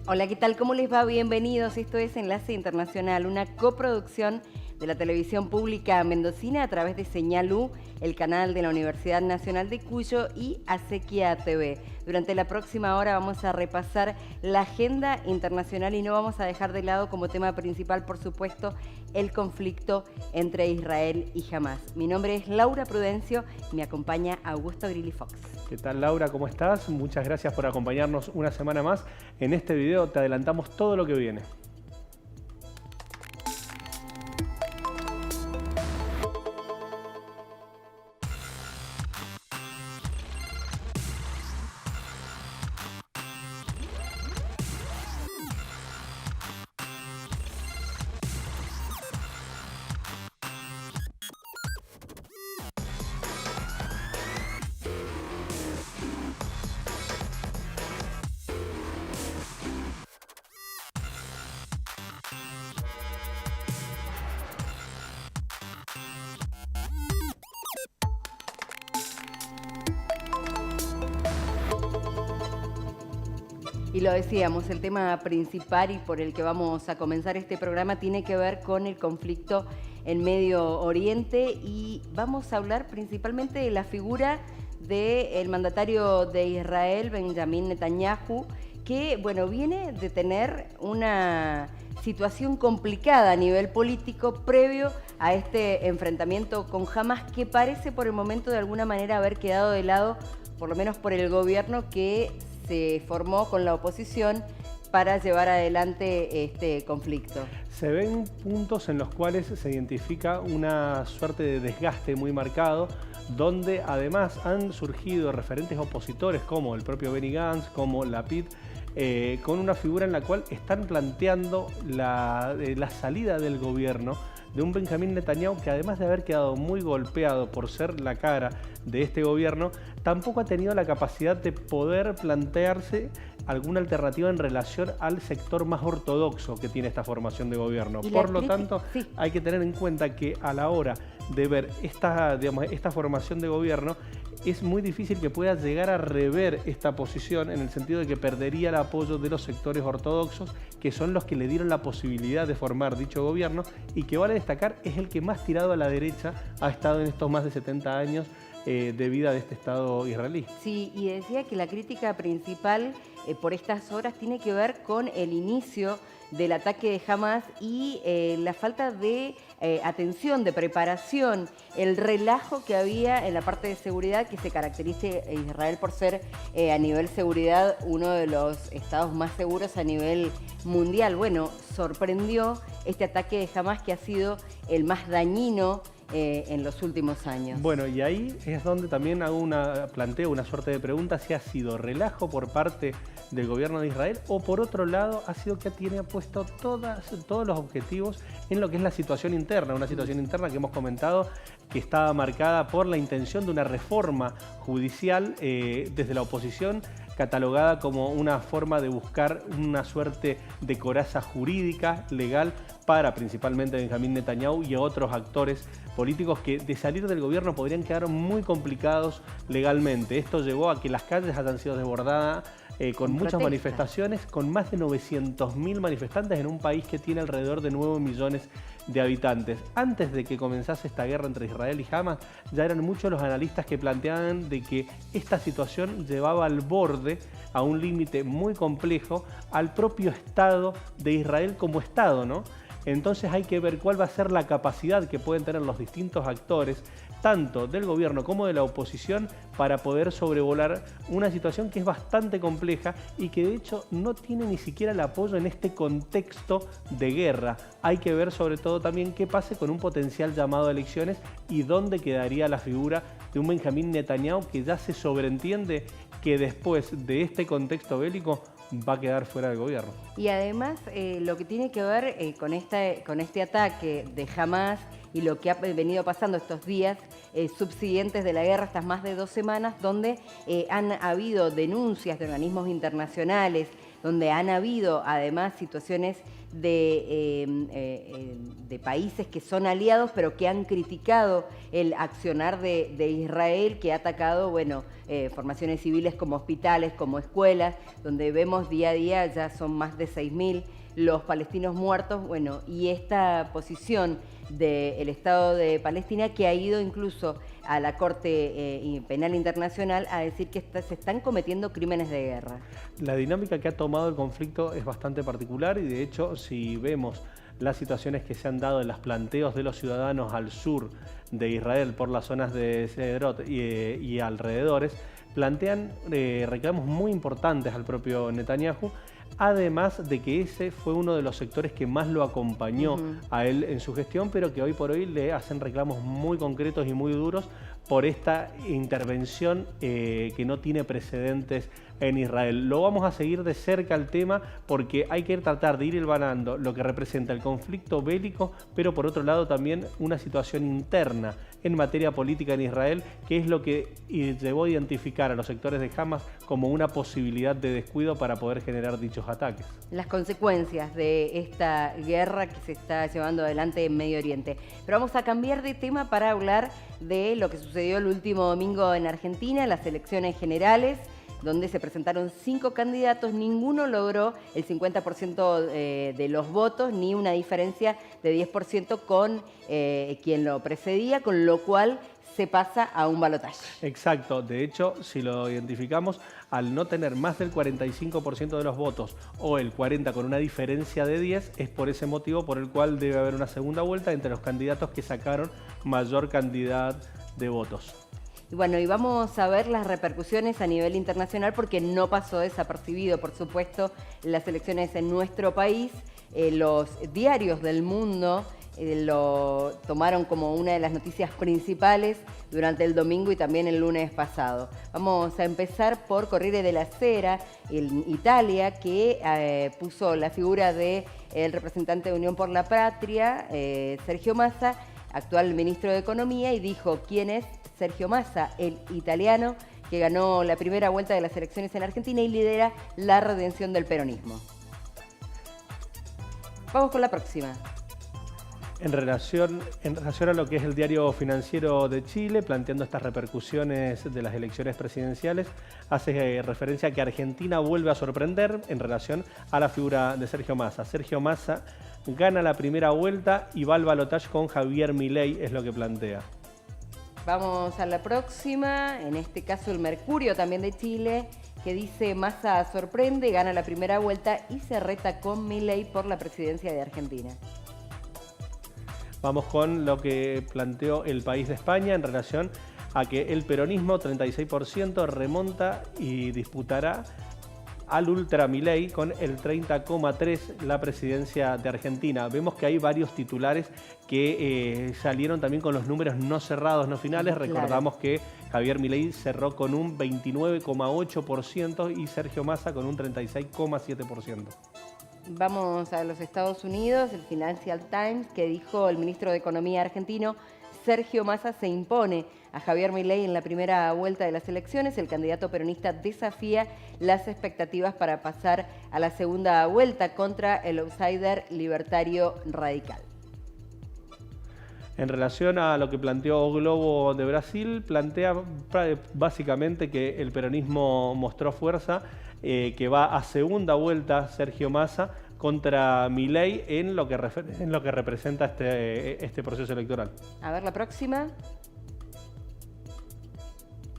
Hola, ¿qué tal? ¿Cómo les va? Bienvenidos. Esto es Enlace Internacional, una coproducción de la televisión pública mendocina a través de Señal U, el canal de la Universidad Nacional de Cuyo y Acequia TV. Durante la próxima hora vamos a repasar la agenda internacional y no vamos a dejar de lado como tema principal, por supuesto, el conflicto entre Israel y Hamás. Mi nombre es Laura Prudencio y me acompaña Augusto Grilli Fox. ¿Qué tal, Laura? ¿Cómo estás? Muchas gracias por acompañarnos una semana más. En este video te adelantamos todo lo que viene. Y lo decíamos, el tema principal y por el que vamos a comenzar este programa tiene que ver con el conflicto en Medio Oriente y vamos a hablar principalmente de la figura del mandatario de Israel, Benjamín Netanyahu, que bueno, viene de tener una situación complicada a nivel político previo a este enfrentamiento con Hamás, que parece por el momento de alguna manera haber quedado de lado, por lo menos por el gobierno que se formó con la oposición para llevar adelante este conflicto. Se ven puntos en los cuales se identifica una suerte de desgaste muy marcado, donde además han surgido referentes opositores como el propio Benny Gantz, como Lapid, con una figura en la cual están planteando la salida del gobierno de un Benjamín Netanyahu que, además de haber quedado muy golpeado por ser la cara de este gobierno, tampoco ha tenido la capacidad de poder plantearse alguna alternativa en relación al sector más ortodoxo que tiene esta formación de gobierno. Por lo tanto, sí, hay que tener en cuenta que a la hora de ver esta formación de gobierno, es muy difícil que pueda llegar a rever esta posición, en el sentido de que perdería el apoyo de los sectores ortodoxos, que son los que le dieron la posibilidad de formar dicho gobierno y que, vale destacar, es el que más tirado a la derecha ha estado en estos más de 70 años de vida de este Estado israelí. Sí, y decía que la crítica principal por estas horas tiene que ver con el inicio del ataque de Hamás y la falta de atención, de preparación, el relajo que había en la parte de seguridad, que se caracteriza Israel por ser a nivel seguridad uno de los estados más seguros a nivel mundial. Bueno, sorprendió este ataque de Hamás, que ha sido el más dañino en los últimos años. Bueno, y ahí es donde también planteo una suerte de pregunta: si ha sido relajo por parte del gobierno de Israel, o por otro lado ha sido que tiene puesto todos los objetivos en lo que es la situación interna, una situación interna que hemos comentado que estaba marcada por la intención de una reforma judicial desde la oposición, catalogada como una forma de buscar una suerte de coraza jurídica, legal, para principalmente Benjamín Netanyahu y otros actores políticos que, de salir del gobierno, podrían quedar muy complicados legalmente. Esto llevó a que las calles hayan sido desbordadas con muchas manifestaciones, con más de 900.000 manifestantes en un país que tiene alrededor de 9 millones de habitantes. Antes de que comenzase esta guerra entre Israel y Hamás, ya eran muchos los analistas que planteaban de que esta situación llevaba al borde, a un límite muy complejo, al propio Estado de Israel como Estado, ¿no? Entonces hay que ver cuál va a ser la capacidad que pueden tener los distintos actores, tanto del gobierno como de la oposición, para poder sobrevolar una situación que es bastante compleja y que de hecho no tiene ni siquiera el apoyo en este contexto de guerra. Hay que ver sobre todo también qué pase con un potencial llamado a elecciones y dónde quedaría la figura de un Benjamín Netanyahu, que ya se sobreentiende que después de este contexto bélico va a quedar fuera del gobierno. Y además lo que tiene que ver con este ataque de Hamás y lo que ha venido pasando estos días subsiguientes de la guerra, estas más de 2 semanas, donde han habido denuncias de organismos internacionales, donde han habido además situaciones de países que son aliados, pero que han criticado el accionar de Israel, que ha atacado, formaciones civiles como hospitales, como escuelas, donde vemos día a día ya son más de 6.000 los palestinos muertos, y esta posición del Estado de Palestina, que ha ido incluso a la Corte Penal Internacional a decir que se están cometiendo crímenes de guerra. La dinámica que ha tomado el conflicto es bastante particular y de hecho si vemos las situaciones que se han dado en los planteos de los ciudadanos al sur de Israel por las zonas de Sderot y alrededores, plantean reclamos muy importantes al propio Netanyahu, además de que ese fue uno de los sectores que más lo acompañó a él en su gestión, pero que hoy por hoy le hacen reclamos muy concretos y muy duros por esta intervención que no tiene precedentes en Israel. Lo vamos a seguir de cerca el tema porque hay que tratar de ir hilvanando lo que representa el conflicto bélico, pero por otro lado también una situación interna en materia política en Israel, que es lo que llevó a identificar a los sectores de Hamas como una posibilidad de descuido para poder generar dichos ataques. Las consecuencias de esta guerra que se está llevando adelante en Medio Oriente. Pero vamos a cambiar de tema para hablar de lo que sucedió el último domingo en Argentina, las elecciones generales, donde se presentaron 5 candidatos, ninguno logró el 50% de los votos, ni una diferencia de 10% con quien lo precedía, con lo cual se pasa a un balotaje. Exacto, de hecho, si lo identificamos, al no tener más del 45% de los votos o el 40% con una diferencia de 10, es por ese motivo por el cual debe haber una segunda vuelta entre los candidatos que sacaron mayor cantidad de votos. Y vamos a ver las repercusiones a nivel internacional porque no pasó desapercibido, por supuesto, las elecciones en nuestro país. Los diarios del mundo lo tomaron como una de las noticias principales durante el domingo y también el lunes pasado. Vamos a empezar por Corriere della Sera, en Italia, que puso la figura del representante de Unión por la Patria, Sergio Massa, actual ministro de Economía, y dijo quién es Sergio Massa, el italiano que ganó la primera vuelta de las elecciones en Argentina y lidera la redención del peronismo. Vamos con la próxima. En relación a lo que es el diario financiero de Chile, planteando estas repercusiones de las elecciones presidenciales, hace referencia a que Argentina vuelve a sorprender en relación a la figura de Sergio Massa. Sergio Massa gana la primera vuelta y va al balotaje con Javier Milei, es lo que plantea. Vamos a la próxima, en este caso el Mercurio también de Chile, que dice Massa sorprende, gana la primera vuelta y se reta con Milei por la presidencia de Argentina. Vamos con lo que planteó El País de España en relación a que el peronismo, 36%, remonta y disputará al ultra Milei con el 30,3% la presidencia de Argentina. Vemos que hay varios titulares que salieron también con los números no cerrados, no finales. Claro. Recordamos que Javier Milei cerró con un 29,8% y Sergio Massa con un 36,7%. Vamos a los Estados Unidos, el Financial Times, que dijo el ministro de Economía argentino, Sergio Massa se impone a Javier Milei en la primera vuelta de las elecciones. El candidato peronista desafía las expectativas para pasar a la segunda vuelta contra el outsider libertario radical. En relación a lo que planteó Globo de Brasil, plantea básicamente que el peronismo mostró fuerza, que va a segunda vuelta Sergio Massa contra Milei en lo que representa este proceso electoral. A ver, la próxima.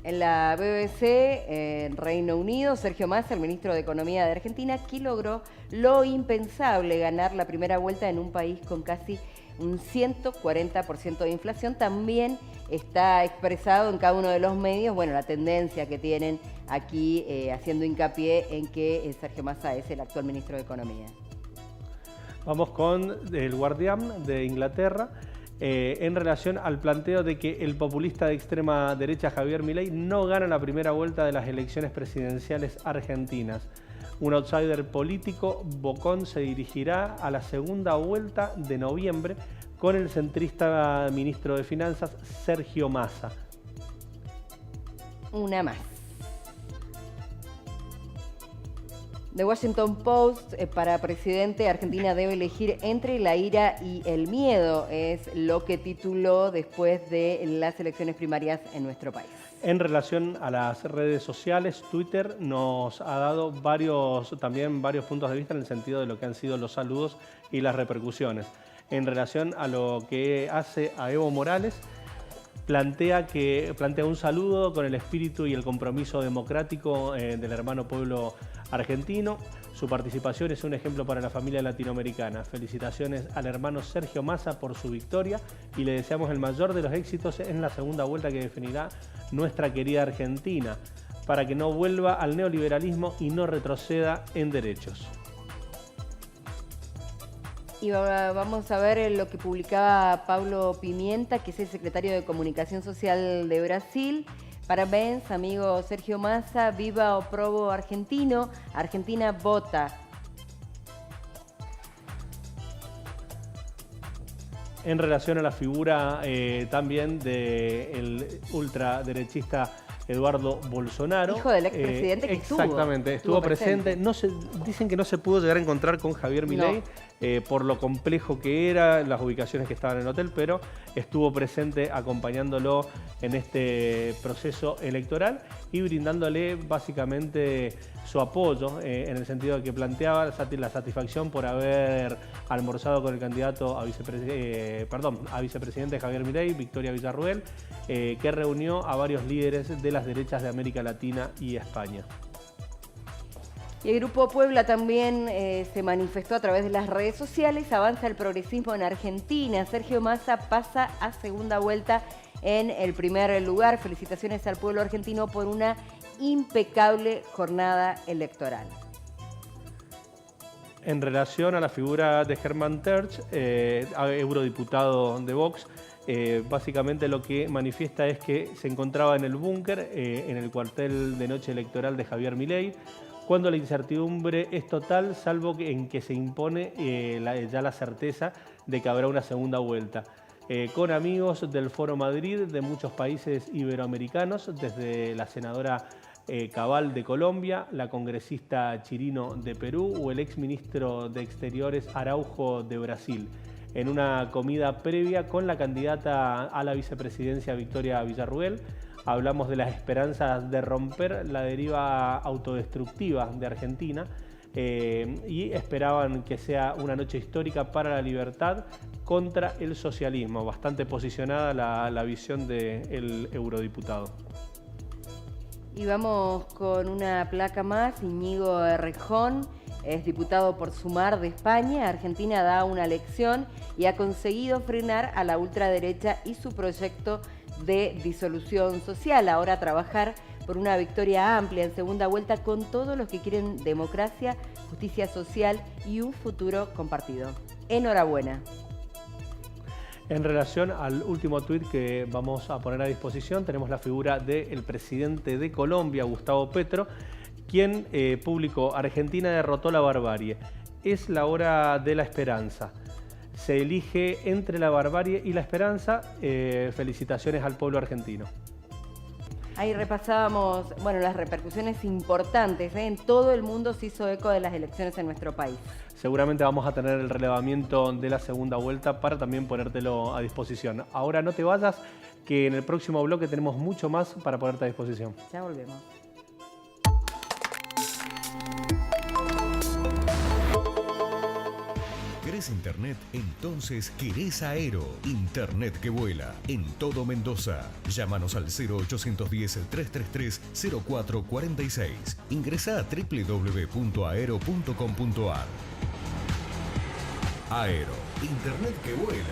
En la BBC, en Reino Unido, Sergio Massa, el ministro de Economía de Argentina, que logró lo impensable, ganar la primera vuelta en un país con casi un 140% de inflación. También está expresado en cada uno de los medios, la tendencia que tienen aquí, haciendo hincapié en que Sergio Massa es el actual ministro de Economía. Vamos con El Guardián de Inglaterra, en relación al planteo de que el populista de extrema derecha Javier Milei no gana la primera vuelta de las elecciones presidenciales argentinas. Un outsider político, Bocón, se dirigirá a la segunda vuelta de noviembre con el centrista ministro de Finanzas, Sergio Massa. Una más. The Washington Post, para presidente, Argentina debe elegir entre la ira y el miedo, es lo que tituló después de las elecciones primarias en nuestro país. En relación a las redes sociales, Twitter nos ha dado varios puntos de vista en el sentido de lo que han sido los saludos y las repercusiones. En relación a lo que hace a Evo Morales, plantea un saludo con el espíritu y el compromiso democrático del hermano pueblo argentino. Su participación es un ejemplo para la familia latinoamericana. Felicitaciones al hermano Sergio Massa por su victoria y le deseamos el mayor de los éxitos en la segunda vuelta que definirá nuestra querida Argentina, para que no vuelva al neoliberalismo y no retroceda en derechos. Y vamos a ver lo que publicaba Paulo Pimienta, que es el secretario de Comunicación Social de Brasil. Parabéns, amigo Sergio Massa, viva o provo argentino, Argentina vota. En relación a la figura también del ultraderechista Eduardo Bolsonaro. Hijo del expresidente que exactamente, estuvo presente. Dicen que no se pudo llegar a encontrar con Javier Milei por lo complejo que era, las ubicaciones que estaban en el hotel, pero estuvo presente acompañándolo en este proceso electoral y brindándole básicamente su apoyo en el sentido de que planteaba la satisfacción por haber almorzado con el candidato a vicepresidente Javier Milei, Victoria Villarruel, que reunió a varios líderes de las derechas de América Latina y España. Y el Grupo Puebla también se manifestó a través de las redes sociales. Avanza el progresismo en Argentina. Sergio Massa pasa a segunda vuelta en el primer lugar. Felicitaciones al pueblo argentino por una impecable jornada electoral. En relación a la figura de Hermann Tertsch, eurodiputado de Vox, básicamente lo que manifiesta es que se encontraba en el búnker, en el cuartel de noche electoral de Javier Milei, cuando la incertidumbre es total, salvo en que se impone ya la certeza de que habrá una segunda vuelta. Con amigos del Foro Madrid, de muchos países iberoamericanos, desde la senadora Cabal de Colombia, la congresista Chirino de Perú o el exministro de Exteriores Araujo de Brasil, en una comida previa con la candidata a la vicepresidencia Victoria Villarruel. Hablamos de las esperanzas de romper la deriva autodestructiva de Argentina y esperaban que sea una noche histórica para la libertad contra el socialismo. Bastante posicionada la visión del eurodiputado. Y vamos con una placa más. Íñigo Errejón es diputado por Sumar de España. Argentina da una lección y ha conseguido frenar a la ultraderecha y su proyecto de disolución social. Ahora trabajar por una victoria amplia en segunda vuelta con todos los que quieren democracia, justicia social y un futuro compartido. Enhorabuena. En relación al último tuit que vamos a poner a disposición, tenemos la figura del presidente de Colombia, Gustavo Petro, quien publicó: Argentina derrotó la barbarie. Es la hora de la esperanza. Se elige entre la barbarie y la esperanza. Felicitaciones al pueblo argentino. Ahí repasábamos, las repercusiones importantes. En todo el mundo se hizo eco de las elecciones en nuestro país. Seguramente vamos a tener el relevamiento de la segunda vuelta para también ponértelo a disposición. Ahora no te vayas, que en el próximo bloque tenemos mucho más para ponerte a disposición. Ya volvemos. ¿Querés internet? Entonces querés Aero. Internet que vuela en todo Mendoza. Llámanos al 0810-333-0446. Ingresá a www.aero.com.ar. Aero. Internet que vuela.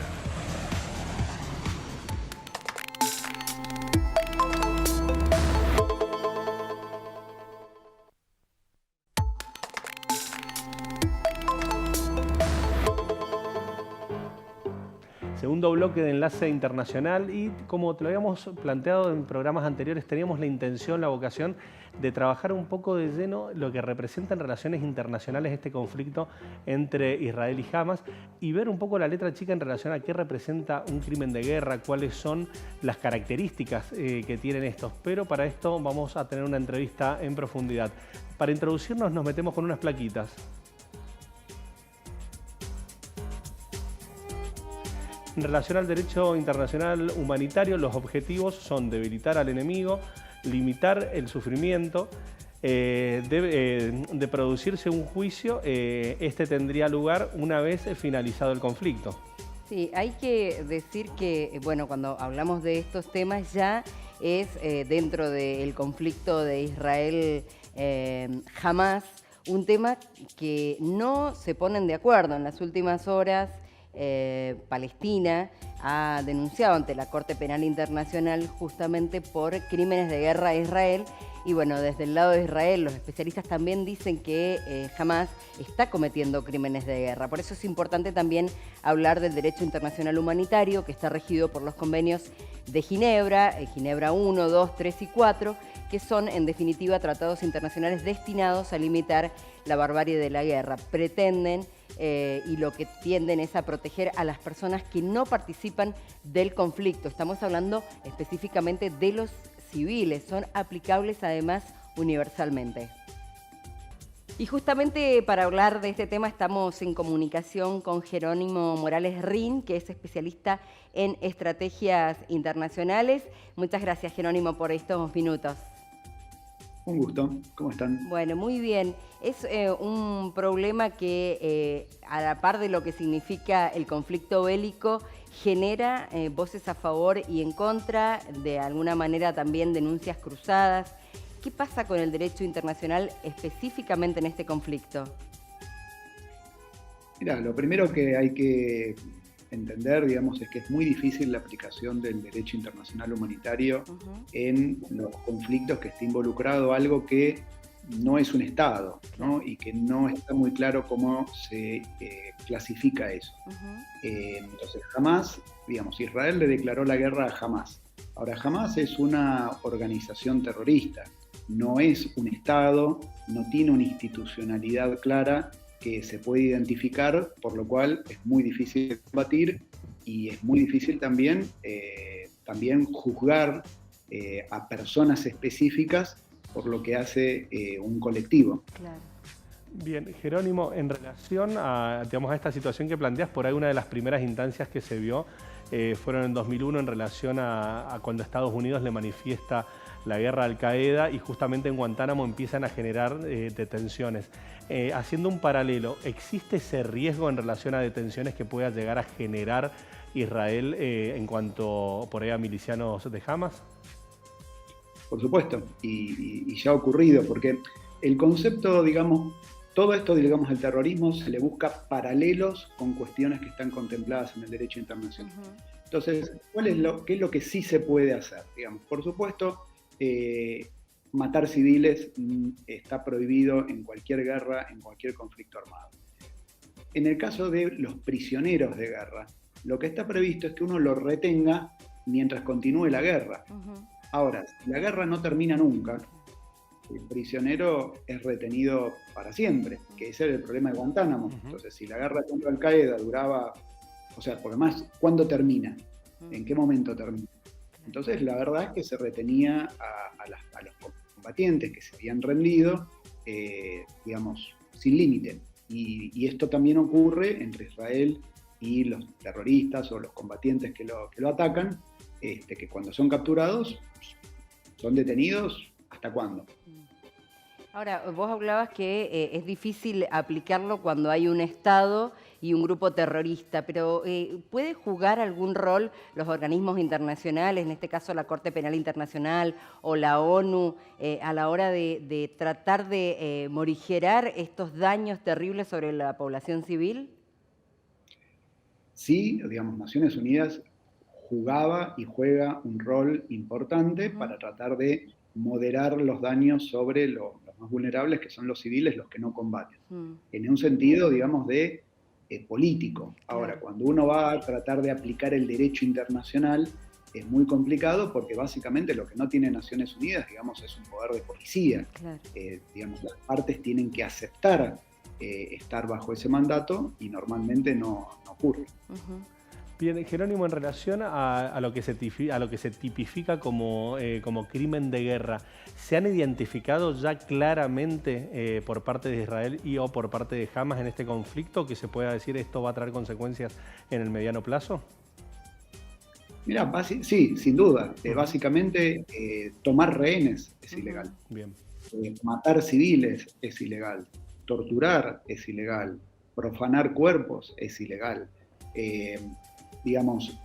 Segundo bloque de Enlace Internacional, y como te lo habíamos planteado en programas anteriores, teníamos la intención, la vocación de trabajar un poco de lleno lo que representa en relaciones internacionales este conflicto entre Israel y Hamas y ver un poco la letra chica en relación a qué representa un crimen de guerra, cuáles son las características que tienen estos. Pero para esto vamos a tener una entrevista en profundidad. Para introducirnos nos metemos con unas plaquitas. En relación al derecho internacional humanitario, los objetivos son debilitar al enemigo, limitar el sufrimiento. De producirse un juicio, este tendría lugar una vez finalizado el conflicto. Sí, hay que decir que, bueno, cuando hablamos de estos temas ya es dentro del conflicto de Israel-Hamás un tema que no se ponen de acuerdo. En las últimas horas, Palestina ha denunciado ante la Corte Penal Internacional justamente por crímenes de guerra a Israel. Y bueno, desde el lado de Israel, los especialistas también dicen que Hamás está cometiendo crímenes de guerra. Por eso es importante también hablar del derecho internacional humanitario, que está regido por los convenios de Ginebra, Ginebra 1, 2, 3 y 4, que son en definitiva tratados internacionales destinados a limitar la barbarie de la guerra. Pretenden y lo que tienden es a proteger a las personas que no participan del conflicto. Estamos hablando específicamente de los civiles, son aplicables además universalmente. Y justamente para hablar de este tema estamos en comunicación con Jerónimo Morales Rin, que es especialista en estrategias internacionales. Muchas gracias, Jerónimo, por estos minutos. Un gusto, ¿cómo están? Bueno, muy bien. Es un problema que, a la par de lo que significa el conflicto bélico, genera voces a favor y en contra, de alguna manera también denuncias cruzadas. ¿Qué pasa con el derecho internacional específicamente en este conflicto? Mira, lo primero que hay que entender, digamos, es que es muy difícil la aplicación del derecho internacional humanitario en los conflictos que esté involucrado algo que no es un Estado, ¿no? Y que no está muy claro cómo se clasifica eso. Entonces, Hamás, digamos, Israel le declaró la guerra a Hamás. Ahora, Hamás es una organización terrorista, no es un Estado, no tiene una institucionalidad clara que se puede identificar, por lo cual es muy difícil combatir y es muy difícil también juzgar a personas específicas por lo que hace un colectivo. Claro. Bien, Jerónimo, en relación a, digamos, a esta situación que planteas, por ahí una de las primeras instancias que se vio fueron en 2001 en relación a cuando Estados Unidos le manifiesta la guerra a Al-Qaeda y justamente en Guantánamo empiezan a generar detenciones. Haciendo un paralelo, ¿existe ese riesgo en relación a detenciones que pueda llegar a generar Israel en cuanto por ahí a milicianos de Hamás? Por supuesto, y ya ha ocurrido, porque el concepto, digamos, todo esto, digamos, el terrorismo se le busca paralelos con cuestiones que están contempladas en el derecho internacional. Entonces, ¿qué es lo que sí se puede hacer? Digamos, por supuesto, matar civiles está prohibido en cualquier guerra, en cualquier conflicto armado. En el caso de los prisioneros de guerra, lo que está previsto es que uno los retenga mientras continúe la guerra. Ahora, si la guerra no termina nunca, el prisionero es retenido para siempre, que ese era el problema de Guantánamo. Entonces, si la guerra contra Al-Qaeda duraba, o sea, por demás, ¿cuándo termina? ¿En qué momento termina? Entonces, la verdad es que se retenía a los combatientes que se habían rendido, digamos, sin límite. Y esto también ocurre entre Israel y los terroristas o los combatientes que lo atacan, que cuando son capturados, son detenidos, ¿hasta cuándo? Ahora, vos hablabas que es difícil aplicarlo cuando hay un Estado y un grupo terrorista, pero ¿puede jugar algún rol los organismos internacionales, en este caso la Corte Penal Internacional o la ONU, a la hora de tratar de morigerar estos daños terribles sobre la población civil? Sí, digamos, Naciones Unidas jugaba y juega un rol importante para tratar de moderar los daños sobre los más vulnerables, que son los civiles, los que no combaten. En un sentido, digamos, de político. Ahora, cuando uno va a tratar de aplicar el derecho internacional, es muy complicado porque básicamente lo que no tiene Naciones Unidas, digamos, es un poder de policía. Digamos, las partes tienen que aceptar estar bajo ese mandato y normalmente no ocurre. Bien, Jerónimo, en relación a lo que se tipifica como crimen de guerra, ¿se han identificado ya claramente por parte de Israel y o por parte de Hamas en este conflicto que se pueda decir esto va a traer consecuencias en el mediano plazo? Mira, sí, sin duda. Básicamente, tomar rehenes es ilegal. Bien. Matar civiles es ilegal. Torturar es ilegal. Profanar cuerpos es ilegal. Digamos,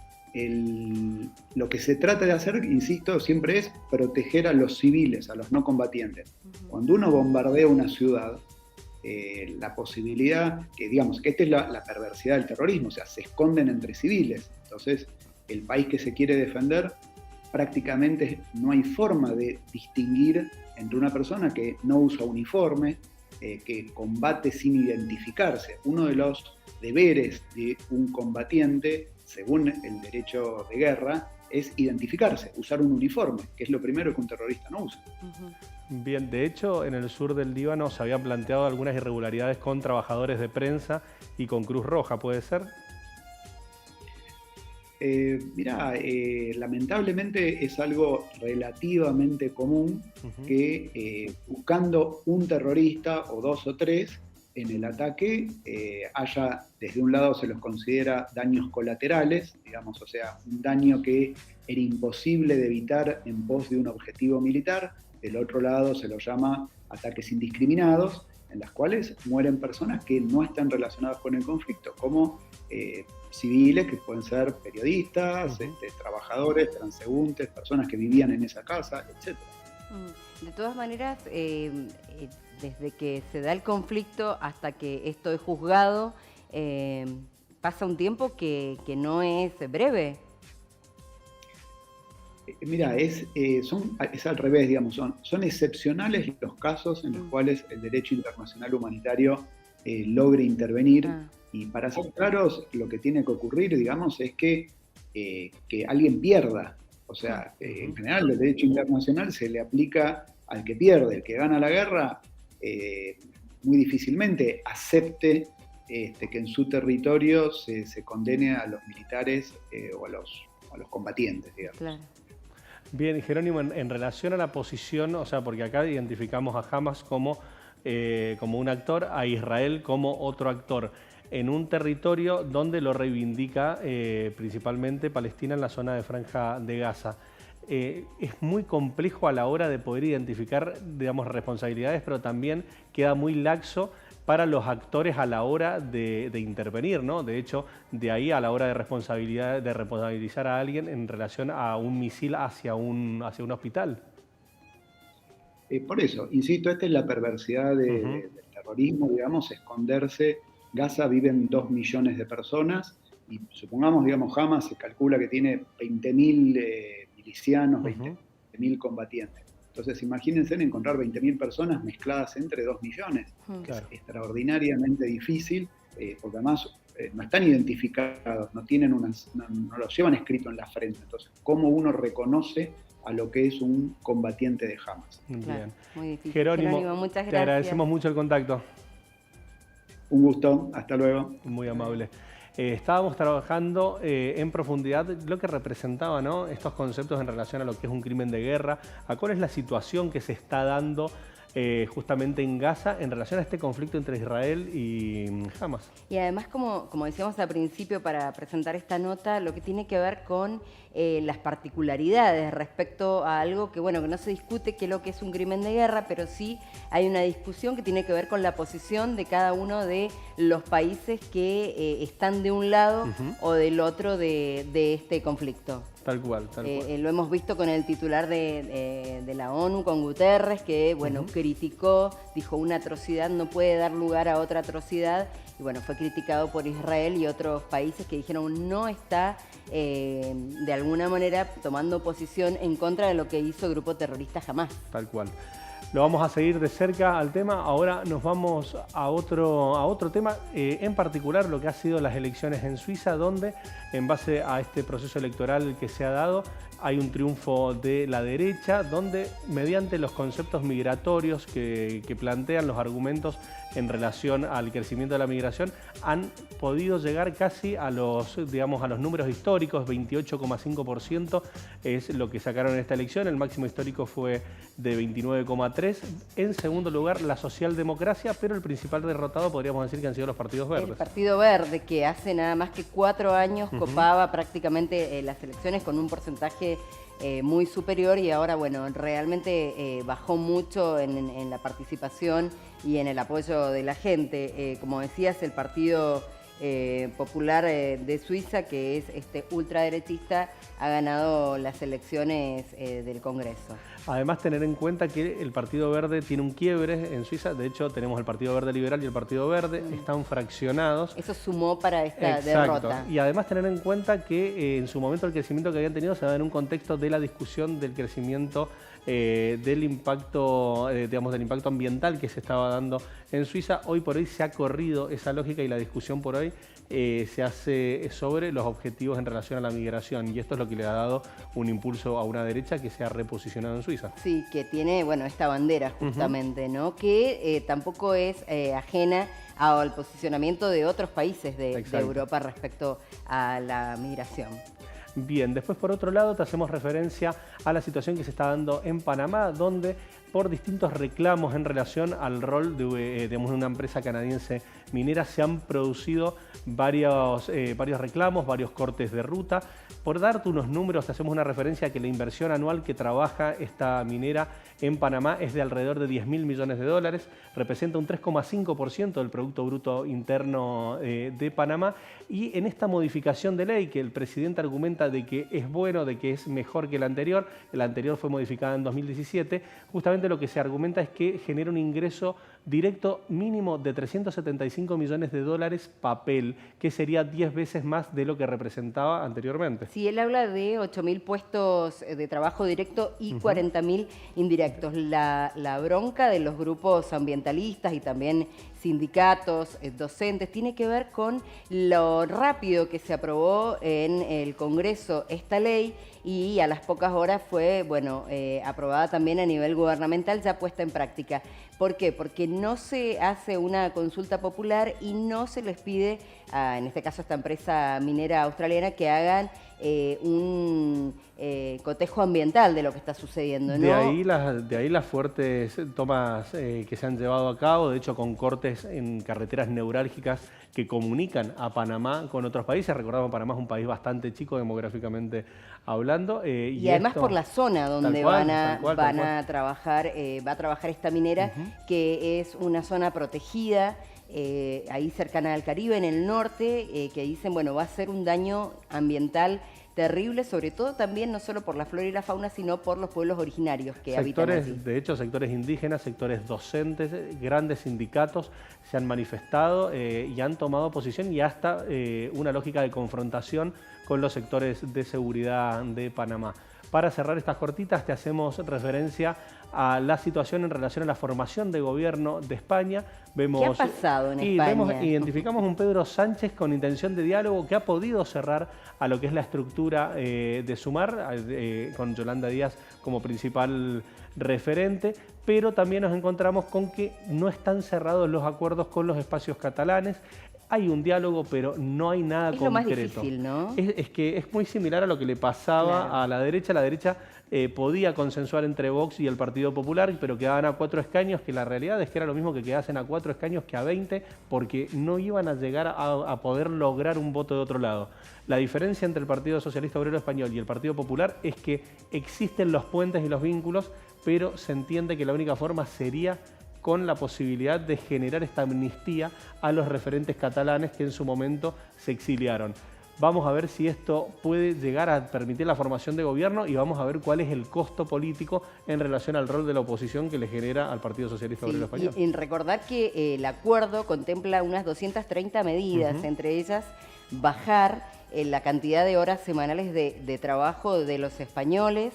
lo que se trata de hacer, insisto, siempre es proteger a los civiles, a los no combatientes. Cuando uno bombardea una ciudad, la posibilidad, digamos, que esta es la perversidad del terrorismo, o sea, se esconden entre civiles. Entonces, el país que se quiere defender, prácticamente no hay forma de distinguir entre una persona que no usa uniforme, que combate sin identificarse. Uno de los deberes de un combatiente, según el derecho de guerra, es identificarse, usar un uniforme, que es lo primero que un terrorista no usa. Bien, de hecho, en el sur del Líbano se habían planteado algunas irregularidades con trabajadores de prensa y con Cruz Roja, ¿puede ser? Mirá, lamentablemente es algo relativamente común que buscando un terrorista o dos o tres en el ataque haya, desde un lado se los considera daños colaterales, digamos, o sea, un daño que era imposible de evitar en pos de un objetivo militar, del otro lado se los llama ataques indiscriminados, en las cuales mueren personas que no están relacionadas con el conflicto, como civiles que pueden ser periodistas, trabajadores, transeúntes, personas que vivían en esa casa, etc. De todas maneras, desde que se da el conflicto hasta que esto es juzgado, pasa un tiempo que no es breve. Mira, es al revés, digamos, son excepcionales los casos en los cuales el derecho internacional humanitario logre intervenir. Y para ser claros, lo que tiene que ocurrir, digamos, es que alguien pierda. O sea, en general el derecho internacional se le aplica al que pierde. El que gana la guerra muy difícilmente acepte que en su territorio se condene a los militares o a los combatientes, digamos. Claro. Bien, Jerónimo, en relación a la posición, o sea, porque acá identificamos a Hamas como un actor, a Israel como otro actor, en un territorio donde lo reivindica principalmente Palestina en la zona de Franja de Gaza. Es muy complejo a la hora de poder identificar, digamos, responsabilidades, pero también queda muy laxo para los actores a la hora de intervenir, ¿no? De hecho, de ahí a la hora de responsabilizar a alguien en relación a un misil hacia un hospital. Por eso, insisto, esta es la perversidad del terrorismo, digamos, esconderse. Gaza viven 2 millones de personas y supongamos, digamos, Hamas se calcula que tiene 20.000 milicianos, 20.000 combatientes. Entonces, imagínense encontrar 20.000 personas mezcladas entre 2 millones. Claro. Es extraordinariamente difícil, porque además no están identificados, no los llevan escrito en la frente. Entonces, ¿cómo uno reconoce a lo que es un combatiente de Hamas? Claro, muy difícil. Jerónimo, muchas gracias. Te agradecemos mucho el contacto. Un gusto, hasta luego. Muy amable. Estábamos trabajando en profundidad lo que representaba, ¿no?, estos conceptos en relación a lo que es un crimen de guerra, a cuál es la situación que se está dando justamente en Gaza en relación a este conflicto entre Israel y Hamas. Y además, como decíamos al principio para presentar esta nota, lo que tiene que ver con las particularidades respecto a algo que, bueno, que no se discute qué es lo que es un crimen de guerra, pero sí hay una discusión que tiene que ver con la posición de cada uno de los países que están de un lado o del otro de este conflicto. Tal cual. Lo hemos visto con el titular de la ONU, con Guterres, que bueno, criticó, dijo una atrocidad no puede dar lugar a otra atrocidad, y bueno, fue criticado por Israel y otros países que dijeron no está de alguna manera tomando posición en contra de lo que hizo el grupo terrorista Hamas. Tal cual. Lo vamos a seguir de cerca al tema. Ahora nos vamos a otro tema, en particular lo que ha sido las elecciones en Suiza, donde en base a este proceso electoral que se ha dado, hay un triunfo de la derecha, donde mediante los conceptos migratorios que plantean los argumentos en relación al crecimiento de la migración, han podido llegar casi a los, digamos, a los números históricos. 28,5% es lo que sacaron en esta elección, el máximo histórico fue de 29,3%. En segundo lugar, la socialdemocracia, pero el principal derrotado podríamos decir que han sido los partidos verdes. El Partido Verde, que hace nada más que 4 años copaba prácticamente las elecciones con un porcentaje muy superior, y ahora, bueno, realmente bajó mucho en la participación y en el apoyo de la gente. Como decías, el Partido Popular de Suiza, que es ultraderechista, ha ganado las elecciones del Congreso. Además, tener en cuenta que el Partido Verde tiene un quiebre en Suiza. De hecho, tenemos el Partido Verde Liberal y el Partido Verde, están fraccionados. Eso sumó para esta derrota. Y además tener en cuenta que en su momento el crecimiento que habían tenido se da en un contexto de la discusión del crecimiento del impacto, digamos, del impacto ambiental que se estaba dando en Suiza. Hoy por hoy se ha corrido esa lógica y la discusión por hoy se hace sobre los objetivos en relación a la migración, y esto es lo que le ha dado un impulso a una derecha que se ha reposicionado en Suiza. Sí, que tiene, bueno, esta bandera justamente, ¿no? Que tampoco es ajena al posicionamiento de otros países de Europa respecto a la migración. Bien, después por otro lado te hacemos referencia a la situación que se está dando en Panamá, donde por distintos reclamos en relación al rol de una empresa canadiense minera se han producido varios reclamos, varios cortes de ruta. Por darte unos números, te hacemos una referencia a que la inversión anual que trabaja esta minera en Panamá es de alrededor de 10.000 millones de dólares, representa un 3,5% del Producto Bruto Interno de Panamá, y en esta modificación de ley que el presidente argumenta de que es bueno, de que es mejor que la anterior fue modificada en 2017, justamente lo que se argumenta es que genera un ingreso directo mínimo de 375 millones de dólares papel, que sería 10 veces más de lo que representaba anteriormente. Sí, él habla de 8.000 puestos de trabajo directo y 40.000 indirectos. La bronca de los grupos ambientalistas y también sindicatos, docentes, tiene que ver con lo rápido que se aprobó en el Congreso esta ley, y a las pocas horas fue, bueno, aprobada también a nivel gubernamental, ya puesta en práctica. ¿Por qué? Porque no se hace una consulta popular y no se les pide, en este caso a esta empresa minera australiana, que hagan un cotejo ambiental de lo que está sucediendo, ¿no? De ahí las fuertes tomas que se han llevado a cabo, de hecho con cortes en carreteras neurálgicas que comunican a Panamá con otros países. Recordamos, Panamá es un país bastante chico demográficamente hablando. Y además esto, por la zona donde van a trabajar, va a trabajar esta minera, que es una zona protegida, ahí cercana al Caribe, en el norte, que dicen, bueno, va a ser un daño ambiental terrible, sobre todo también no solo por la flora y la fauna, sino por los pueblos originarios que habitan allí. De hecho, sectores indígenas, sectores docentes, grandes sindicatos se han manifestado y han tomado posición, y hasta una lógica de confrontación con los sectores de seguridad de Panamá. Para cerrar estas cortitas, te hacemos referencia a la situación en relación a la formación de gobierno de España. ¿Qué ha pasado en España? Identificamos un Pedro Sánchez con intención de diálogo que ha podido cerrar a lo que es la estructura de Sumar, con Yolanda Díaz como principal referente, pero también nos encontramos con que no están cerrados los acuerdos con los espacios catalanes. Hay un diálogo, pero no hay nada concreto. Es lo más difícil, ¿no? Es que es muy similar a lo que le pasaba a la derecha. La derecha podía consensuar entre Vox y el Partido Popular, pero quedaban a 4 escaños, que la realidad es que era lo mismo que quedasen a 4 escaños que a 20, porque no iban a llegar a poder lograr un voto de otro lado. La diferencia entre el Partido Socialista Obrero Español y el Partido Popular es que existen los puentes y los vínculos, pero se entiende que la única forma sería con la posibilidad de generar esta amnistía a los referentes catalanes que en su momento se exiliaron. Vamos a ver si esto puede llegar a permitir la formación de gobierno, y vamos a ver cuál es el costo político en relación al rol de la oposición que le genera al Partido Socialista Obrero Español. Y en recordar que el acuerdo contempla unas 230 medidas, entre ellas bajar la cantidad de horas semanales de trabajo de los españoles,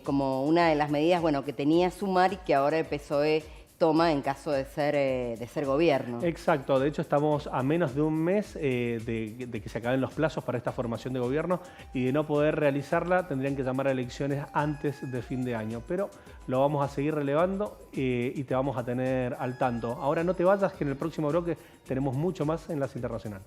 como una de las medidas, bueno, que tenía Sumar y que ahora el PSOE toma en caso de ser gobierno. Exacto, de hecho estamos a menos de un mes de que se acaben los plazos para esta formación de gobierno, y de no poder realizarla tendrían que llamar a elecciones antes de fin de año, pero lo vamos a seguir relevando y te vamos a tener al tanto. Ahora no te vayas, que en el próximo bloque tenemos mucho más Enlace Internacional.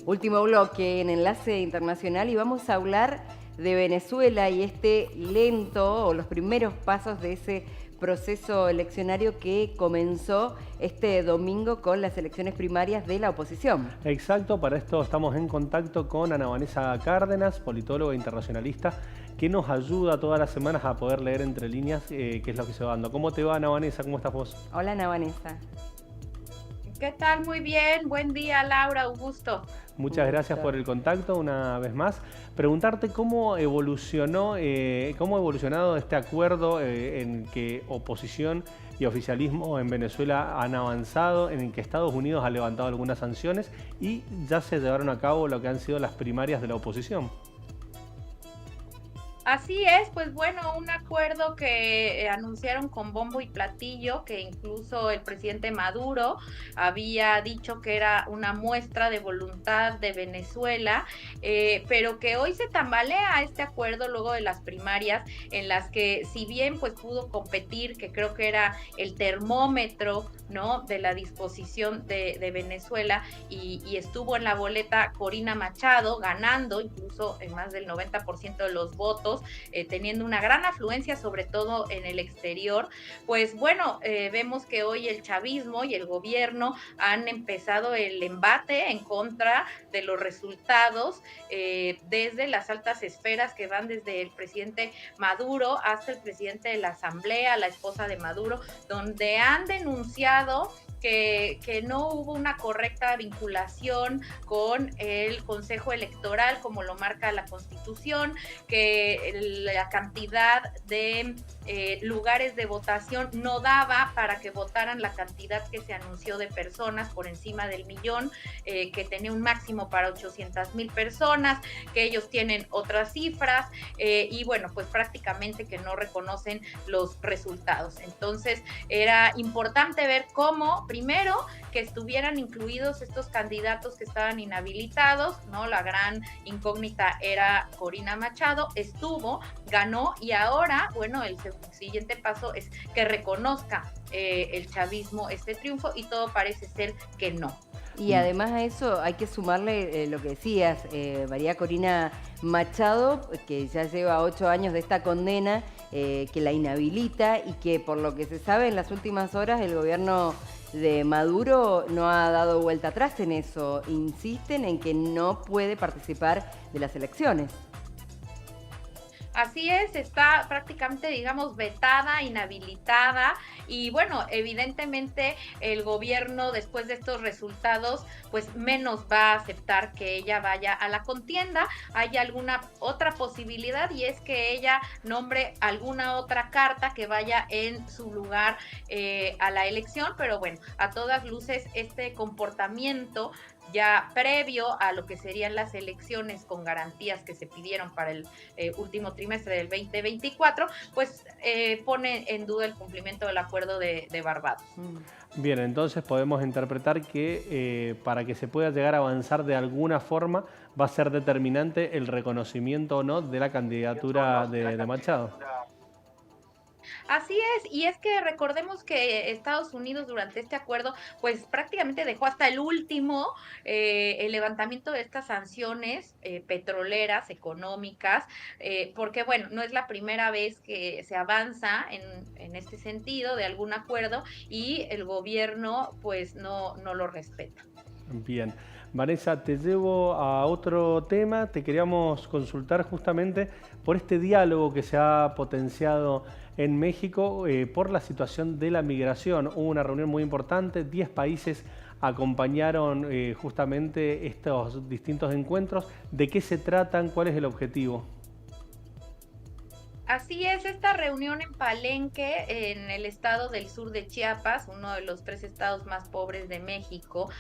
Último bloque en Enlace Internacional y vamos a hablar de Venezuela y este lento o los primeros pasos de ese proceso eleccionario que comenzó este domingo con las elecciones primarias de la oposición. Exacto, para esto estamos en contacto con Ana Vanessa Cárdenas, politóloga internacionalista, que nos ayuda todas las semanas a poder leer entre líneas qué es lo que se va dando. ¿Cómo te va, Ana Vanessa? ¿Cómo estás vos? Hola, Ana Vanessa. ¿Qué tal? Muy bien. Buen día, Laura. Un gusto. Muchas gracias por el contacto una vez más. Preguntarte cómo ha evolucionado este acuerdo en que oposición y oficialismo en Venezuela han avanzado, en que Estados Unidos ha levantado algunas sanciones y ya se llevaron a cabo lo que han sido las primarias de la oposición. Así es, pues bueno, un acuerdo que anunciaron con bombo y platillo, que incluso el presidente Maduro había dicho que era una muestra de voluntad de Venezuela, pero que hoy se tambalea este acuerdo luego de las primarias, en las que si bien pues pudo competir, que creo que era el termómetro, ¿no?, de la disposición de Venezuela, y estuvo en la boleta Corina Machado, ganando incluso en más del 90% de los votos, teniendo una gran afluencia, sobre todo en el exterior. Pues bueno, vemos que hoy el chavismo y el gobierno han empezado el embate en contra de los resultados, desde las altas esferas que van desde el presidente Maduro hasta el presidente de la Asamblea, la esposa de Maduro, donde han denunciado que no hubo una correcta vinculación con el Consejo Electoral, como lo marca la Constitución, que la cantidad de lugares de votación no daba para que votaran la cantidad que se anunció de personas por encima del millón, que tenía un máximo para 800,000 personas, que ellos tienen otras cifras, y bueno, pues prácticamente que no reconocen los resultados. Entonces era importante ver cómo, primero, que estuvieran incluidos estos candidatos que estaban inhabilitados, ¿no? La gran incógnita era Corina Machado, estuvo, ganó, y ahora, bueno, el siguiente paso es que reconozca el chavismo este triunfo, y todo parece ser que no. Y además a eso hay que sumarle lo que decías, María Corina Machado, que ya lleva 8 años de esta condena, que la inhabilita, y que por lo que se sabe en las últimas horas el gobierno de Maduro no ha dado vuelta atrás en eso. Insisten en que no puede participar de las elecciones. Así es, está prácticamente, digamos, vetada, inhabilitada, y bueno, evidentemente el gobierno, después de estos resultados, pues menos va a aceptar que ella vaya a la contienda. Hay alguna otra posibilidad, y es que ella nombre alguna otra carta que vaya en su lugar a la elección, pero bueno, a todas luces este comportamiento ya previo a lo que serían las elecciones con garantías que se pidieron para el último trimestre del 2024, pues pone en duda el cumplimiento del acuerdo de Barbados. Bien, entonces podemos interpretar que para que se pueda llegar a avanzar de alguna forma va a ser determinante el reconocimiento o no de la candidatura de Machado. Así es, y es que recordemos que Estados Unidos durante este acuerdo pues prácticamente dejó hasta el último el levantamiento de estas sanciones petroleras, económicas, porque bueno, no es la primera vez que se avanza en este sentido de algún acuerdo, y el gobierno pues no lo respeta. Bien. Vanessa, te llevo a otro tema. Te queríamos consultar justamente por este diálogo que se ha potenciado en México por la situación de la migración. Hubo una reunión muy importante, 10 países acompañaron justamente estos distintos encuentros. ¿De qué se tratan? ¿Cuál es el objetivo? Así es, esta reunión en Palenque, en el estado del sur de Chiapas, uno de los 3 estados más pobres de México,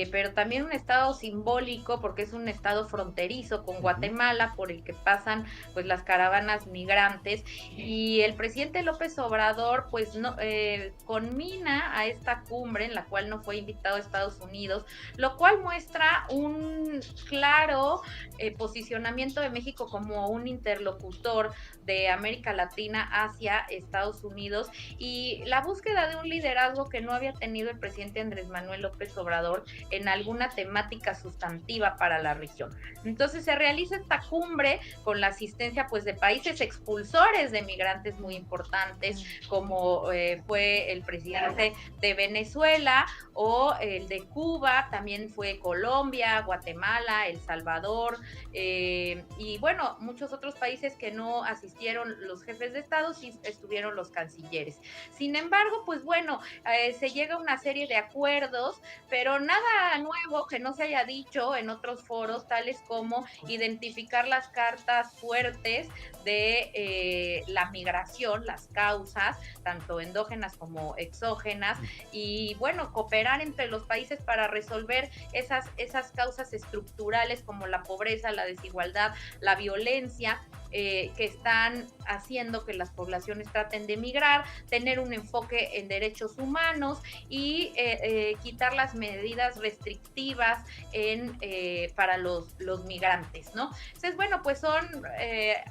pero también un estado simbólico porque es un estado fronterizo con Guatemala, por el que pasan pues las caravanas migrantes, y el presidente López Obrador pues no, conmina a esta cumbre en la cual no fue invitado a Estados Unidos, lo cual muestra un claro posicionamiento de México como un interlocutor de América Latina hacia Estados Unidos, y la búsqueda de un liderazgo que no había tenido el presidente Andrés Manuel López Obrador en alguna temática sustantiva para la región. Entonces se realiza esta cumbre con la asistencia pues de países expulsores de migrantes muy importantes, como fue el presidente de Venezuela o el de Cuba, también fue Colombia, Guatemala, El Salvador, y bueno, muchos otros países que no asistieron los jefes de Estado, sí estuvieron los cancilleres. Sin embargo, pues bueno, se llega a una serie de acuerdos, pero nada nuevo que no se haya dicho en otros foros, tales como identificar las cartas fuertes de la migración, las causas, tanto endógenas como exógenas, y bueno, cooperar entre los países para resolver esas causas estructurales como la pobreza, la desigualdad, la violencia, que están haciendo que las poblaciones traten de migrar, tener un enfoque en derechos humanos y quitar las medidas restrictivas para los migrantes, ¿no? Entonces, bueno, pues son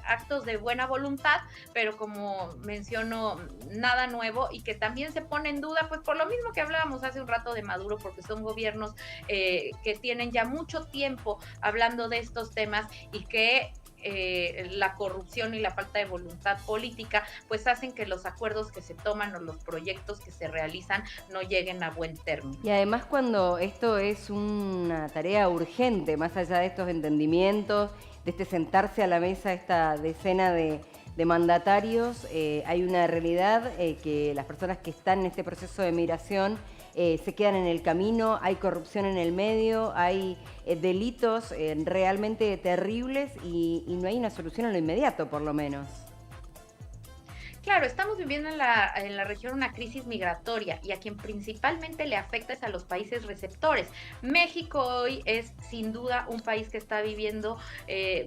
actos de buena voluntad, pero como menciono, nada nuevo, y que también se pone en duda, pues por lo mismo que hablábamos hace un rato de Maduro, porque son gobiernos que tienen ya mucho tiempo hablando de estos temas y que la corrupción y la falta de voluntad política pues hacen que los acuerdos que se toman o los proyectos que se realizan no lleguen a buen término. Y además cuando esto es una tarea urgente, más allá de estos entendimientos, de este sentarse a la mesa, esta decena de mandatarios, hay una realidad que las personas que están en este proceso de migración se quedan en el camino, hay corrupción en el medio, hay delitos realmente terribles y no hay una solución en lo inmediato, por lo menos. Claro, estamos viviendo en la región una crisis migratoria, y a quien principalmente le afecta es a los países receptores. México hoy es sin duda un país que está viviendo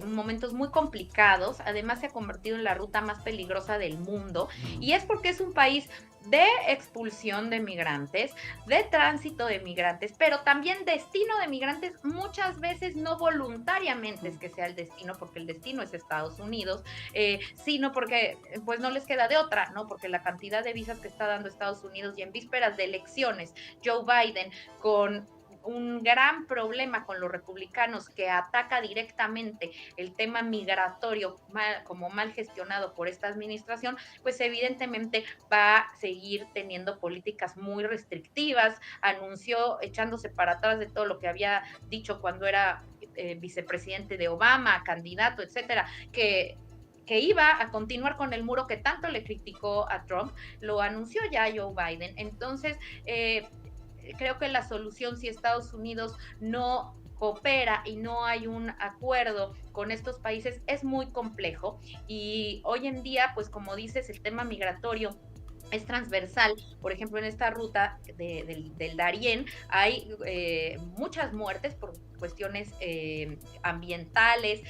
momentos muy complicados, además se ha convertido en la ruta más peligrosa del mundo, y es porque es un país de expulsión de migrantes, de tránsito de migrantes, pero también destino de migrantes, muchas veces no voluntariamente es que sea el destino, porque el destino es Estados Unidos, sino porque pues no les queda de otra, ¿no? Porque la cantidad de visas que está dando Estados Unidos, y en vísperas de elecciones, Joe Biden, con un gran problema con los republicanos, que ataca directamente el tema migratorio como mal gestionado por esta administración, pues evidentemente va a seguir teniendo políticas muy restrictivas. Anunció, echándose para atrás de todo lo que había dicho cuando era vicepresidente de Obama, candidato, etcétera, que iba a continuar con el muro que tanto le criticó a Trump, lo anunció ya Joe Biden. Entonces, creo que la solución, si Estados Unidos no coopera y no hay un acuerdo con estos países, es muy complejo. Y hoy en día, pues como dices, el tema migratorio es transversal. Por ejemplo, en esta ruta del Darién hay muchas muertes por cuestiones ambientales,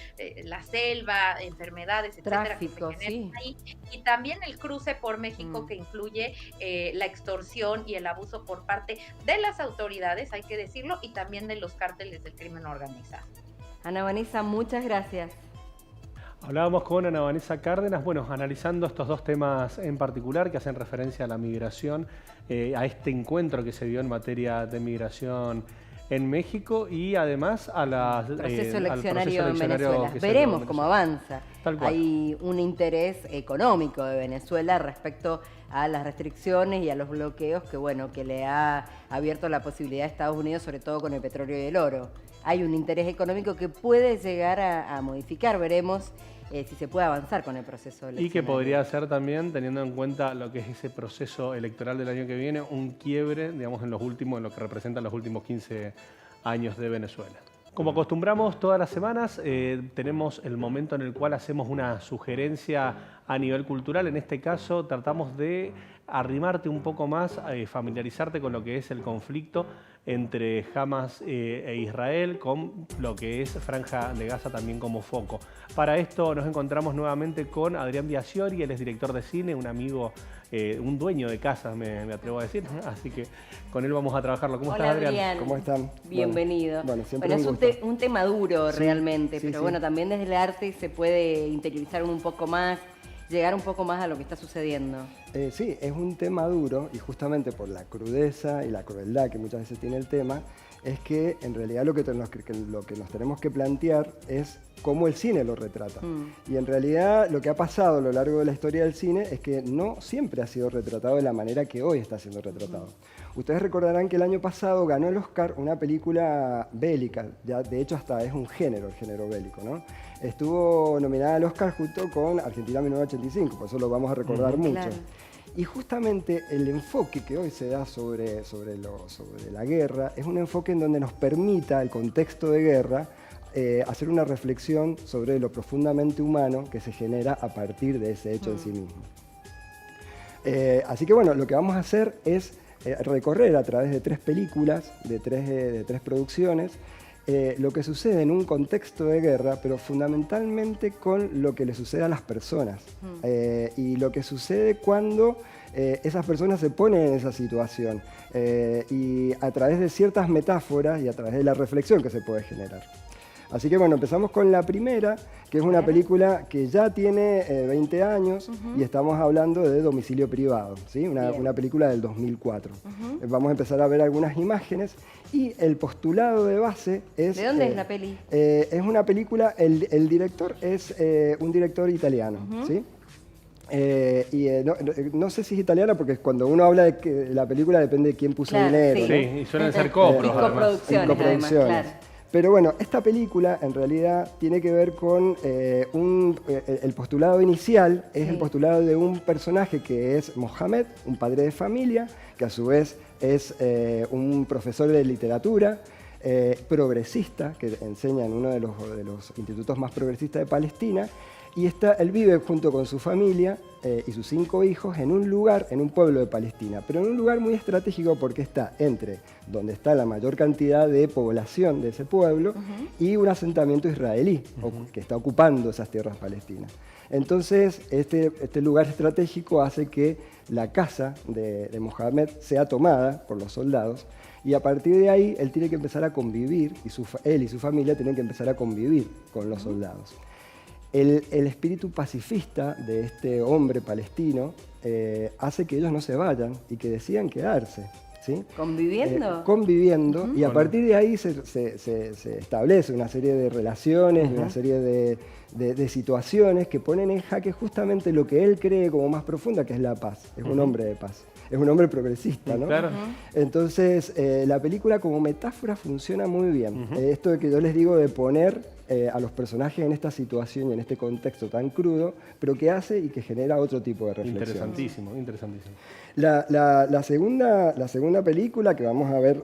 la selva, enfermedades, etcétera, Tráfico, que se generan sí. ahí, y también el cruce por México, que incluye la extorsión y el abuso por parte de las autoridades, hay que decirlo, y también de los cárteles del crimen organizado. Ana Vanessa, muchas gracias. Hablábamos con Ana Vanessa Cárdenas, bueno, analizando estos dos temas en particular que hacen referencia a la migración, a este encuentro que se dio en materia de migración en México, y además a al proceso eleccionario en Venezuela. Veremos cómo avanza. Hay un interés económico de Venezuela respecto a las restricciones y a los bloqueos que, bueno, que le ha abierto la posibilidad a Estados Unidos, sobre todo con el petróleo y el oro. Hay un interés económico que puede llegar a modificar, veremos si se puede avanzar con el proceso electoral. Y que podría ser también, teniendo en cuenta lo que es ese proceso electoral del año que viene, un quiebre, digamos, en lo que representan los últimos 15 años de Venezuela. Como acostumbramos todas las semanas, tenemos el momento en el cual hacemos una sugerencia a nivel cultural. En este caso tratamos de arrimarte un poco más, familiarizarte con lo que es el conflicto entre Hamas e Israel, con lo que es Franja de Gaza también como foco. Para esto nos encontramos nuevamente con Adrián Biasiori, él es director de cine, un amigo, un dueño de casa, me atrevo a decir, así que con él vamos a trabajarlo. ¿Cómo estás, Adrián? ¿Cómo están? Bienvenido. Bueno, siempre es un tema duro realmente, sí, pero sí. bueno, también desde el arte se puede interiorizar un poco más, llegar un poco más a lo que está sucediendo. Sí, es un tema duro y justamente por la crudeza y la crueldad que muchas veces tiene el tema, es que en realidad lo que nos tenemos que plantear es cómo el cine lo retrata. Y en realidad lo que ha pasado a lo largo de la historia del cine es que no siempre ha sido retratado de la manera que hoy está siendo retratado. Ustedes recordarán que el año pasado ganó el Oscar una película bélica, ya de hecho hasta es un género, el género bélico, ¿no? Estuvo nominada al Oscar junto con Argentina 1985, por eso lo vamos a recordar mucho. Claro. Y justamente el enfoque que hoy se da sobre la guerra es un enfoque en donde nos permita, el contexto de guerra, hacer una reflexión sobre lo profundamente humano que se genera a partir de ese hecho en sí mismo. Así que bueno, lo que vamos a hacer es recorrer a través de 3 películas, de tres producciones, lo que sucede en un contexto de guerra, pero fundamentalmente con lo que le sucede a las personas y lo que sucede cuando esas personas se ponen en esa situación y a través de ciertas metáforas y a través de la reflexión que se puede generar. Así que bueno, empezamos con la primera, que es una película que ya tiene 20 años y estamos hablando de Domicilio Privado, ¿sí? Una película del 2004. Vamos a empezar a ver algunas imágenes y el postulado de base es... ¿De dónde es la peli? Es una película, el director es un director italiano, ¿sí? No sé si es italiana porque cuando uno habla de que la película depende de quién puso dinero. Sí. ¿no? Sí, y suelen ser copros, Y coproducciones, además, claro. Pero bueno, esta película en realidad tiene que ver con el postulado inicial, es el postulado de un personaje que es Mohamed, un padre de familia, que a su vez es un profesor de literatura, progresista, que enseña en uno de los institutos más progresistas de Palestina, y él vive junto con su familia y sus 5 hijos en un lugar, en un pueblo de Palestina, pero en un lugar muy estratégico porque está entre donde está la mayor cantidad de población de ese pueblo y un asentamiento israelí que está ocupando esas tierras palestinas. Entonces, este lugar estratégico hace que la casa de Mohamed sea tomada por los soldados y a partir de ahí él tiene que empezar a convivir, él y su familia tienen que empezar a convivir con los soldados. El espíritu pacifista de este hombre palestino hace que ellos no se vayan y que decidan quedarse. ¿Sí? ¿Conviviendo? Conviviendo, y a partir de ahí se establece una serie de relaciones, una serie de situaciones que ponen en jaque justamente lo que él cree como más profunda, que es la paz. Es un hombre de paz. Es un hombre progresista, ¿no? Claro. Entonces, la película como metáfora funciona muy bien. Esto de que yo les digo de poner a los personajes en esta situación y en este contexto tan crudo, pero que hace y que genera otro tipo de reflexión. Interesantísimo, interesantísimo. La segunda película que vamos a ver...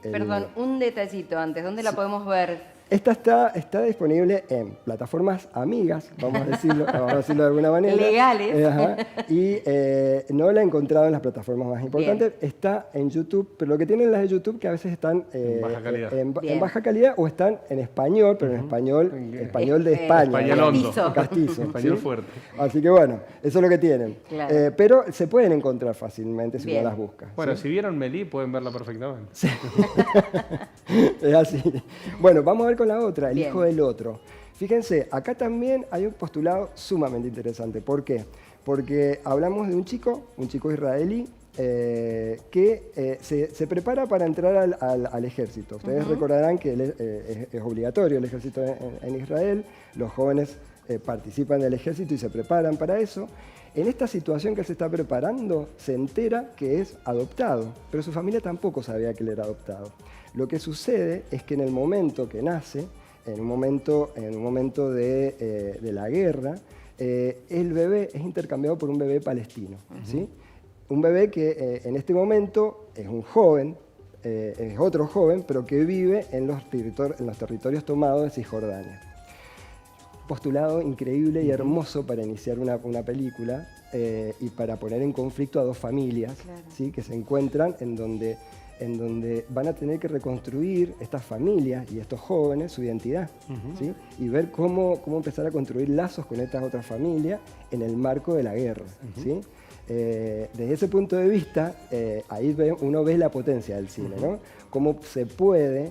Perdón, un detallito antes. ¿Dónde la podemos ver? Esta está disponible en plataformas amigas, vamos a decirlo de alguna manera. Legales. Y no la he encontrado en las plataformas más importantes. Bien. Está en YouTube, pero lo que tienen las de YouTube que a veces están en baja calidad. En baja calidad o están en español, pero en español de España. Español hondo. Castizo. Español ¿sí? fuerte. Así que bueno, eso es lo que tienen. Claro. Pero se pueden encontrar fácilmente si uno las busca. Bueno, ¿sí? si vieron Melí pueden verla perfectamente. Sí. Es así. Bueno, vamos a ver con la otra, el hijo del otro. Fíjense, acá también hay un postulado sumamente interesante. ¿Por qué? Porque hablamos de un chico israelí, que se prepara para entrar al ejército. Ustedes recordarán que es obligatorio el ejército en Israel, los jóvenes participan del ejército y se preparan para eso. En esta situación que él se está preparando, se entera que es adoptado, pero su familia tampoco sabía que él era adoptado. Lo que sucede es que en el momento que nace, en un momento de la guerra, el bebé es intercambiado por un bebé palestino, ¿sí? Un bebé que en este momento es un joven, es otro joven, pero que vive en los territorios tomados de Cisjordania. Postulado increíble y hermoso para iniciar una película y para poner en conflicto a dos familias, claro, ¿sí? Que se encuentran en donde van a tener que reconstruir estas familias y estos jóvenes su identidad, ¿sí? Y ver cómo empezar a construir lazos con estas otras familias en el marco de la guerra, ¿sí? Desde ese punto de vista, ahí uno ve la potencia del cine, ¿no? Cómo se puede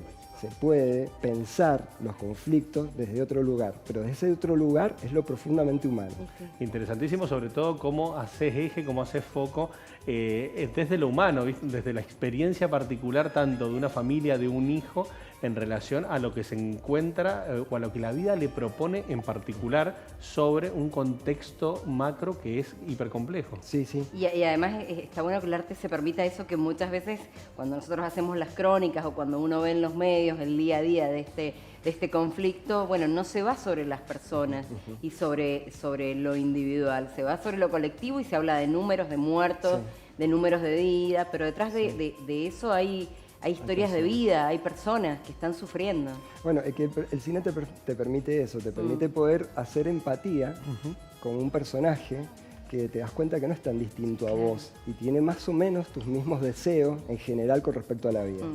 pensar los conflictos desde otro lugar, pero desde ese otro lugar es lo profundamente humano. Interesantísimo, sobre todo cómo haces eje, cómo haces foco desde lo humano, ¿viste? Desde la experiencia particular tanto de una familia, de un hijo, en relación a lo que se encuentra o a lo que la vida le propone en particular sobre un contexto macro que es hipercomplejo. Sí, sí. Y además está bueno que el arte se permita eso que muchas veces cuando nosotros hacemos las crónicas o cuando uno ve en los medios el día a día de este conflicto, bueno, no se va sobre las personas y sobre lo individual, se va sobre lo colectivo y se habla de números, de muertos, de números de vida, pero detrás de eso hay historias de vida, hay personas que están sufriendo. Bueno, es que el cine te permite eso, te permite poder hacer empatía con un personaje que te das cuenta que no es tan distinto a vos y tiene más o menos tus mismos deseos en general con respecto a la vida.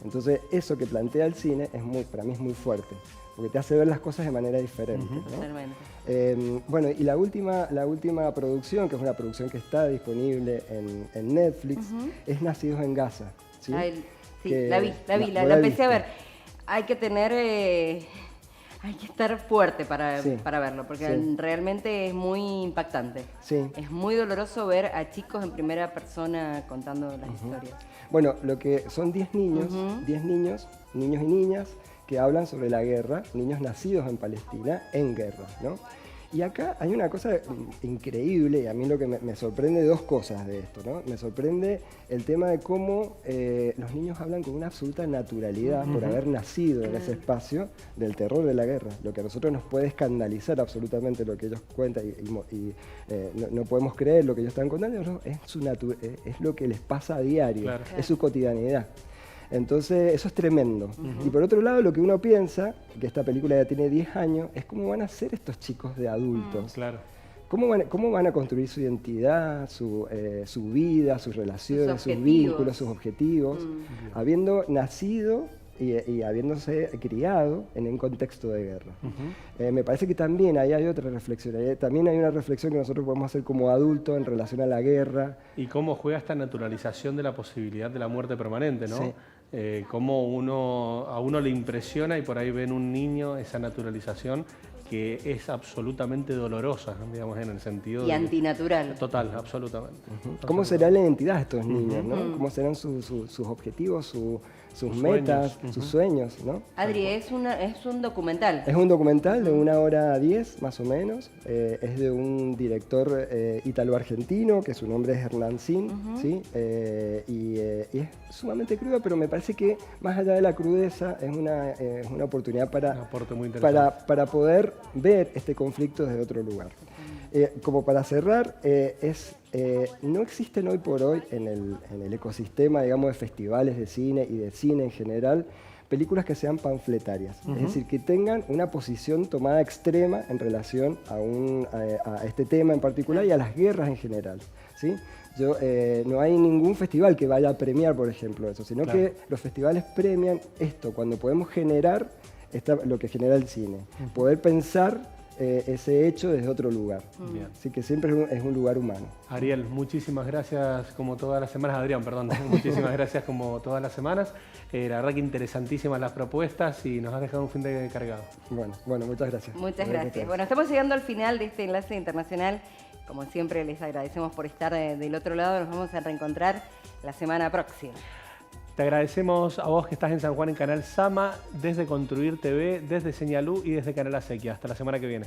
Entonces, eso que plantea el cine para mí es muy fuerte, porque te hace ver las cosas de manera diferente, ¿no? Totalmente. Bueno, y la última producción, que es una producción que está disponible en Netflix, es Nacidos en Gaza, ¿sí? Sí, la empecé a ver. Hay que tener, hay que estar fuerte para verlo, porque realmente es muy impactante. Sí. Es muy doloroso ver a chicos en primera persona contando las historias. Bueno, lo que son 10 niños, 10 niños y niñas que hablan sobre la guerra, niños nacidos en Palestina en guerra, ¿no? Y acá hay una cosa increíble, y a mí lo que me sorprende, dos cosas de esto, ¿no? Me sorprende el tema de cómo los niños hablan con una absoluta naturalidad por haber nacido en ese espacio del terror de la guerra. Lo que a nosotros nos puede escandalizar absolutamente lo que ellos cuentan y no podemos creer lo que ellos están contando, no, es lo que les pasa a diario, es su cotidianidad. Entonces, eso es tremendo. Y por otro lado, lo que uno piensa, que esta película ya tiene 10 años, es cómo van a ser estos chicos de adultos. Claro. ¿Cómo van a construir su identidad, su vida, sus relaciones, sus vínculos, sus objetivos, habiendo nacido y habiéndose criado en un contexto de guerra? Me parece que también ahí hay otra reflexión. También hay una reflexión que nosotros podemos hacer como adultos en relación a la guerra. Y cómo juega esta naturalización de la posibilidad de la muerte permanente, ¿no? Sí. Cómo a uno le impresiona y por ahí ven un niño esa naturalización que es absolutamente dolorosa, digamos, en el sentido y antinatural. Total, absolutamente. ¿Cómo será la identidad de estos niños, ¿no? ¿Cómo serán sus objetivos, sus metas, sus sueños, ¿no? Adri, es un documental. Es un documental de 1h10 más o menos. Es de un director ítalo-argentino, que su nombre es Hernán Zin, ¿sí? Y es sumamente cruda, pero me parece que más allá de la crudeza es una oportunidad para poder ver este conflicto desde otro lugar. Como para cerrar, no existen hoy por hoy en el ecosistema, digamos, de festivales de cine y de cine en general, películas que sean panfletarias, es decir, que tengan una posición tomada extrema en relación a este tema en particular y a las guerras en general, ¿sí? No hay ningún festival que vaya a premiar, por ejemplo, eso, sino que los festivales premian esto, cuando podemos generar lo que genera el cine, poder pensar ese hecho desde otro lugar. Así que siempre es un lugar humano. Ariel, muchísimas gracias como todas las semanas. Adrián, perdón. Muchísimas gracias como todas las semanas. La verdad que interesantísimas las propuestas y nos has dejado un fin de cargado. Bueno, muchas gracias. Muchas gracias. Bueno, estamos llegando al final de este enlace internacional. Como siempre, les agradecemos por estar del otro lado. Nos vamos a reencontrar la semana próxima. Te agradecemos a vos que estás en San Juan en Canal Sama, desde Construir TV, desde Señalú y desde Canal Acequia. Hasta la semana que viene.